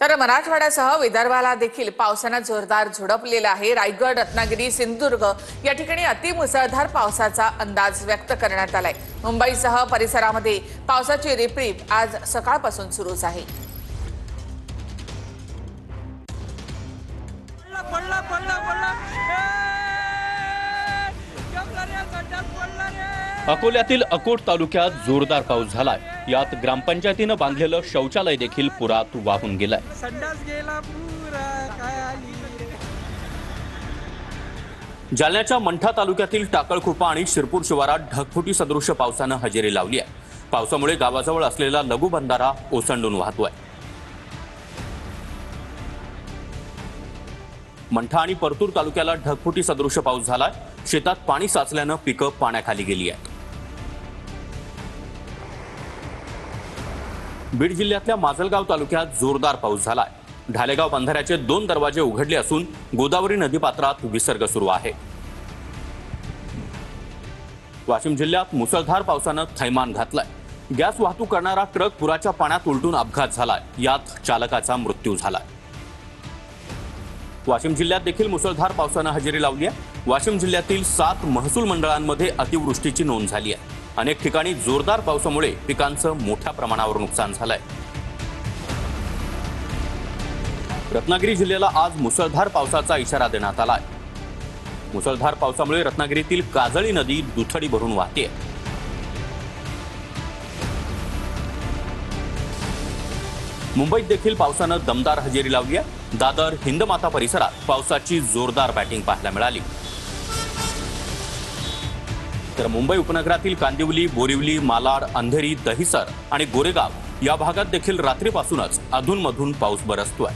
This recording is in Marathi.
तर मराठवाड्यासह विदर्भाला देखील पावसाने जोरदार झोडपलेला आहे। रायगड, रत्नागिरी, सिंधुदुर्ग या ठिकाणी अतिमुसळधार पावसाचा अंदाज व्यक्त करण्यात आलाय। मुंबईसह परिसरामध्ये पावसाची रिपरिप आज सकाळपासून सुरूच आहे। अकोल्यातील अकोट तालुक्यात जोरदार पाऊस झालाय। यात ग्रामपंचायतीने बांधलेलं शौचालय देखील पुरात वाहून गेलंय। जालन्याच्या मंठा तालुक्यातील टाकळखोपा आणि शिरपूर शिवारात ढगफुटी सदृश्य पावसाने हजेरी लावली आहे। पावसामुळे गावाजवळ असलेला लघु बंधारा ओसंडून वाहतोय। मंठा आणि परतूर तालुक्याला ढगफुटी सदृश्य पाऊस झालाय। शेतात पाणी साचल्याने पिकं पाण्याखाली गेली आहेत। बीड जिल्ह्यातल्या माजलगाव तालुक्यात जोरदार पाऊस झालाय। ढालेगाव बंधाऱ्याचे 2 दरवाजे उघडले असून गोदावरी नदीपात्रात विसर्ग सुरू आहे। वाशिम जिल्ह्यात मुसळधार पावसाने थैमान घातलाय। गॅस वाहतूक करणारा ट्रक पुराच्या पाण्यात उलटून अपघात झालाय। यात चालकाचा मृत्यू झालाय। वाशिम जिल्ह्यात देखील मुसळधार पावसाने हजेरी लावली आहे। वाशिम जिल्ह्यातील 7 महसूल मंडळांमध्ये अतिवृष्टीची नोंद झाली आहे। अनेक ठिकाणी जोरदार पावसामुळे पिकांचं मोठ्या प्रमाणावर नुकसान झालंय। रत्नागिरी जिल्ह्याला आज मुसळधार पावसाचा इशारा देण्यात आलाय। मुसळधार पावसामुळे रत्नागिरीतील काजळी नदी दुथडी भरून वाहते। मुंबईत देखील पावसाने दमदार हजेरी लावली आहे। दादर, हिंदमाता परिसरात पावसाची जोरदार बॅटिंग पाहायला मिळाली। तर मुंबई उपनगरातील कांदिवली, बोरिवली, मालाड, अंधेरी, दहिसर आणि गोरेगाव या भागात देखील रात्रीपासूनच अधूनमधून पाऊस बरसतोय।